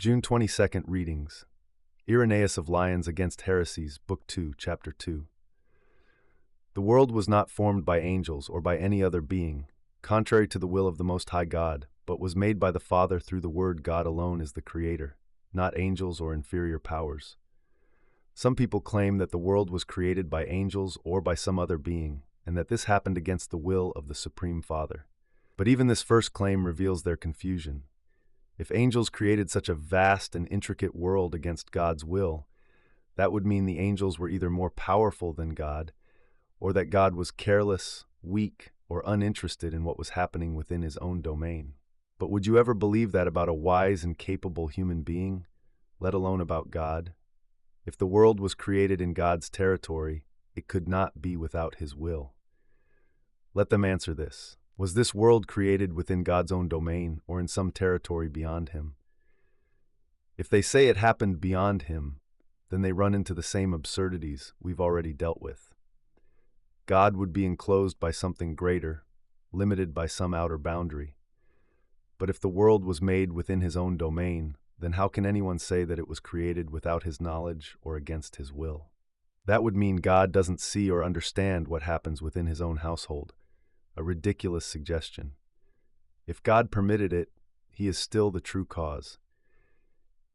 June-22 readings. Irenaeus of Lyons against Heresies, Book 2, Chapter 2. The world was not formed by angels or by any other being, contrary to the will of the Most High God, but was made by the Father through the Word. God alone is the Creator, not angels or inferior powers. Some people claim that the world was created by angels or by some other being, and that this happened against the will of the Supreme Father. But even this first claim reveals their confusion. If angels created such a vast and intricate world against God's will, that would mean the angels were either more powerful than God, or that God was careless, weak, or uninterested in what was happening within his own domain. But would you ever believe that about a wise and capable human being, let alone about God? If the world was created in God's territory, it could not be without his will. Let them answer this. Was this world created within God's own domain or in some territory beyond him? If they say it happened beyond him, then they run into the same absurdities we've already dealt with. God would be enclosed by something greater, limited by some outer boundary. But if the world was made within his own domain, then how can anyone say that it was created without his knowledge or against his will? That would mean God doesn't see or understand what happens within his own household. A ridiculous suggestion. If God permitted it, he is still the true cause.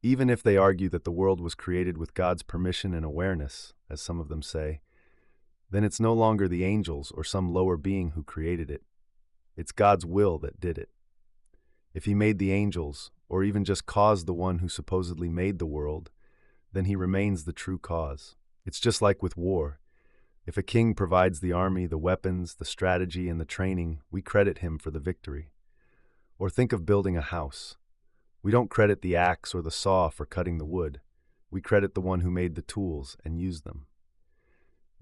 Even if they argue that the world was created with God's permission and awareness, as some of them say, then it's no longer the angels or some lower being who created it. It's God's will that did it. If he made the angels, or even just caused the one who supposedly made the world, then he remains the true cause. It's just like with war. If a king provides the army, the weapons, the strategy, and the training, we credit him for the victory. Or think of building a house. We don't credit the axe or the saw for cutting the wood. We credit the one who made the tools and used them.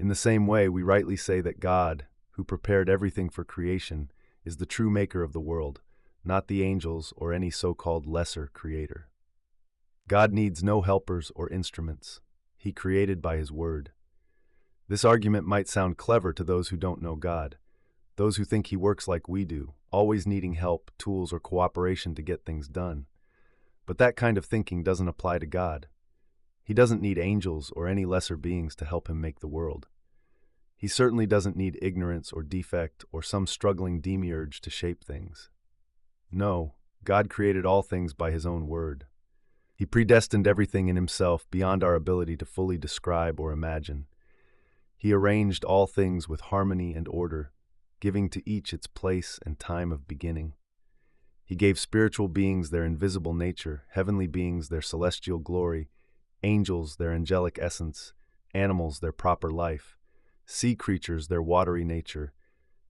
In the same way, we rightly say that God, who prepared everything for creation, is the true maker of the world, not the angels or any so-called lesser creator. God needs no helpers or instruments. He created by his word. This argument might sound clever to those who don't know God, those who think he works like we do, always needing help, tools, or cooperation to get things done. But that kind of thinking doesn't apply to God. He doesn't need angels or any lesser beings to help him make the world. He certainly doesn't need ignorance or defect or some struggling demiurge to shape things. No, God created all things by his own word. He predestined everything in himself beyond our ability to fully describe or imagine. He arranged all things with harmony and order, giving to each its place and time of beginning. He gave spiritual beings their invisible nature, heavenly beings their celestial glory, angels their angelic essence, animals their proper life, sea creatures their watery nature,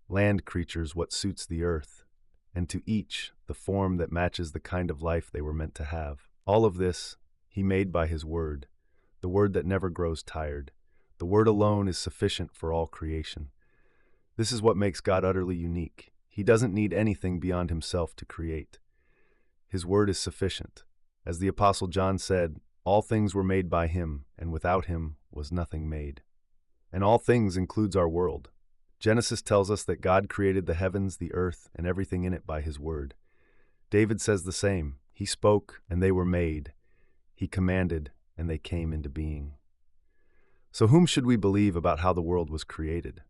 land creatures what suits the earth, and to each the form that matches the kind of life they were meant to have. All of this he made by his word, the word that never grows tired. The word alone is sufficient for all creation. This is what makes God utterly unique. He doesn't need anything beyond himself to create. His word is sufficient. As the Apostle John said, all things were made by him, and without him was nothing made. And all things includes our world. Genesis tells us that God created the heavens, the earth, and everything in it by his word. David says the same. He spoke, and they were made. He commanded, and they came into being. So whom should we believe about how the world was created?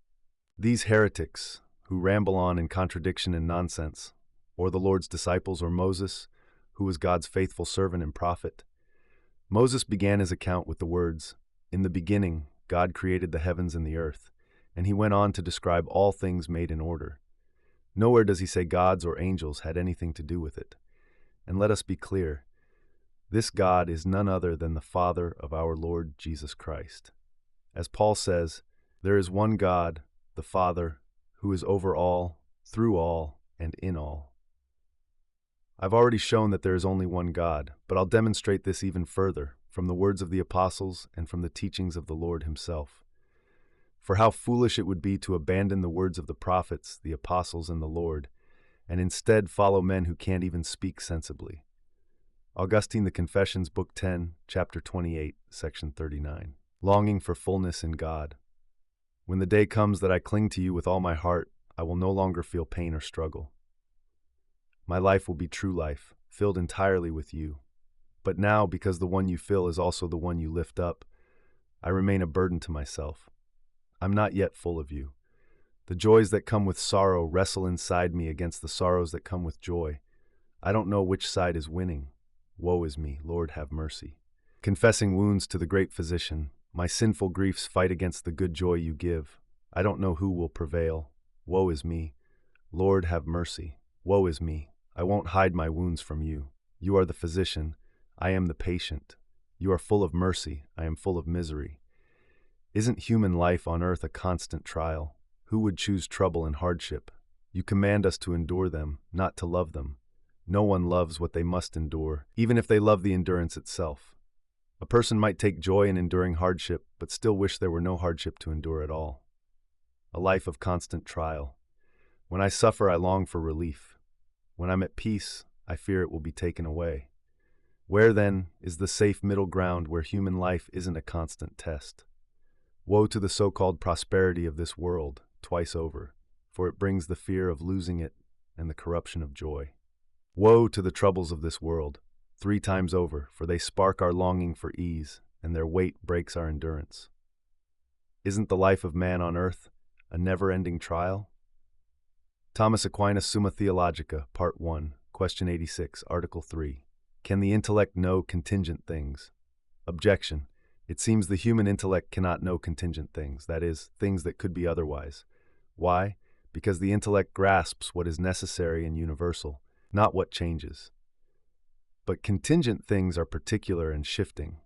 These heretics, who ramble on in contradiction and nonsense, or the Lord's disciples, or Moses, who was God's faithful servant and prophet? Moses began his account with the words, "In the beginning, God created the heavens and the earth," and he went on to describe all things made in order. Nowhere does he say gods or angels had anything to do with it. And let us be clear, this God is none other than the Father of our Lord Jesus Christ. As Paul says, there is one God, the Father, who is over all, through all, and in all. I've already shown that there is only one God, but I'll demonstrate this even further from the words of the apostles and from the teachings of the Lord himself. For how foolish it would be to abandon the words of the prophets, the apostles, and the Lord, and instead follow men who can't even speak sensibly. Augustine, The Confessions, Book 10, Chapter 28, Section 39. Longing for fullness in God. When the day comes that I cling to you with all my heart, I will no longer feel pain or struggle. My life will be true life, filled entirely with you. But now, because the one you fill is also the one you lift up, I remain a burden to myself. I'm not yet full of you. The joys that come with sorrow wrestle inside me against the sorrows that come with joy. I don't know which side is winning. Woe is me, Lord, have mercy. Confessing wounds to the great physician, my sinful griefs fight against the good joy you give. I don't know who will prevail. Woe is me. Lord, have mercy. Woe is me. I won't hide my wounds from you. You are the physician. I am the patient. You are full of mercy. I am full of misery. Isn't human life on earth a constant trial? Who would choose trouble and hardship? You command us to endure them, not to love them. No one loves what they must endure, even if they love the endurance itself. A person might take joy in enduring hardship, but still wish there were no hardship to endure at all. A life of constant trial. When I suffer, I long for relief. When I'm at peace, I fear it will be taken away. Where, then, is the safe middle ground where human life isn't a constant test? Woe to the so-called prosperity of this world, twice over, for it brings the fear of losing it and the corruption of joy. Woe to the troubles of this world, 3 times over, for they spark our longing for ease, and their weight breaks our endurance. Isn't the life of man on earth a never-ending trial? Thomas Aquinas, Summa Theologica, Part 1, Question 86, Article 3. Can the intellect know contingent things? Objection. It seems the human intellect cannot know contingent things, that is, things that could be otherwise. Why? Because the intellect grasps what is necessary and universal, not what changes. But contingent things are particular and shifting.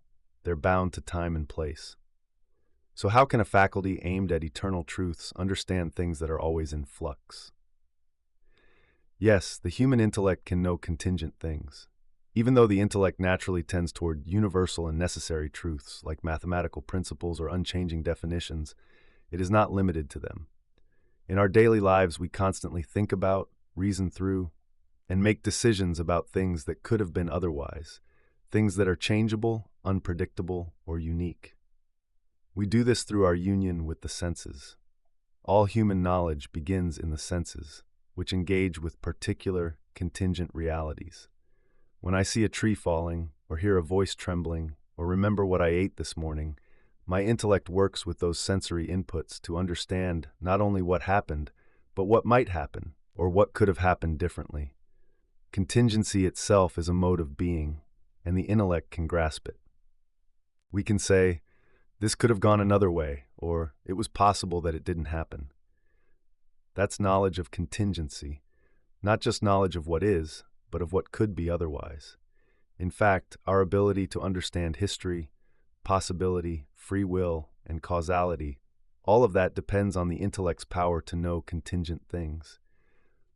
They're bound to time and place. So how can a faculty aimed at eternal truths understand things that are always in flux? Yes, the human intellect can know contingent things. Even though the intellect naturally tends toward universal and necessary truths, like mathematical principles or unchanging definitions, it is not limited to them. In our daily lives, we constantly think about, reason through, and make decisions about things that could have been otherwise, things that are changeable, unpredictable, or unique. We do this through our union with the senses. All human knowledge begins in the senses, which engage with particular, contingent realities. When I see a tree falling, or hear a voice trembling, or remember what I ate this morning, my intellect works with those sensory inputs to understand not only what happened, but what might happen, or what could have happened differently. Contingency itself is a mode of being, and the intellect can grasp it. We can say, this could have gone another way, or it was possible that it didn't happen. That's knowledge of contingency, not just knowledge of what is, but of what could be otherwise. In fact, our ability to understand history, possibility, free will, and causality, all of that depends on the intellect's power to know contingent things.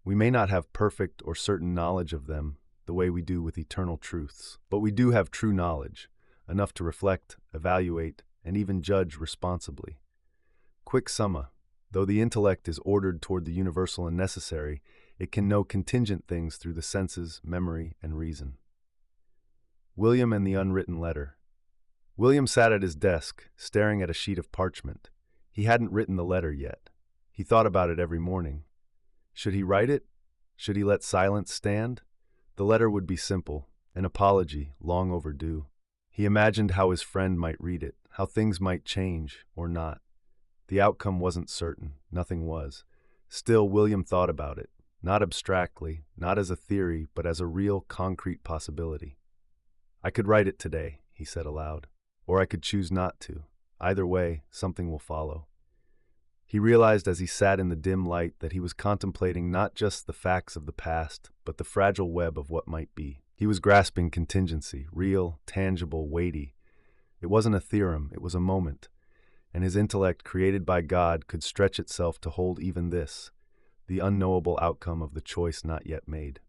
We may not have perfect or certain knowledge of them, the way we do with eternal truths, but we do have true knowledge, enough to reflect, evaluate, and even judge responsibly. Quick summa. Though the intellect is ordered toward the universal and necessary, it can know contingent things through the senses, memory, and reason. William and the unwritten letter. William sat at his desk, staring at a sheet of parchment. He hadn't written the letter yet. He thought about it every morning. Should he write it? Should he let silence stand? The letter would be simple, an apology, long overdue. He imagined how his friend might read it, how things might change, or not. The outcome wasn't certain, nothing was. Still, William thought about it, not abstractly, not as a theory, but as a real, concrete possibility. I could write it today, he said aloud, or I could choose not to. Either way, something will follow. He realized as he sat in the dim light that he was contemplating not just the facts of the past, but the fragile web of what might be. He was grasping contingency, real, tangible, weighty. It wasn't a theorem, it was a moment. And his intellect, created by God, could stretch itself to hold even this, the unknowable outcome of the choice not yet made.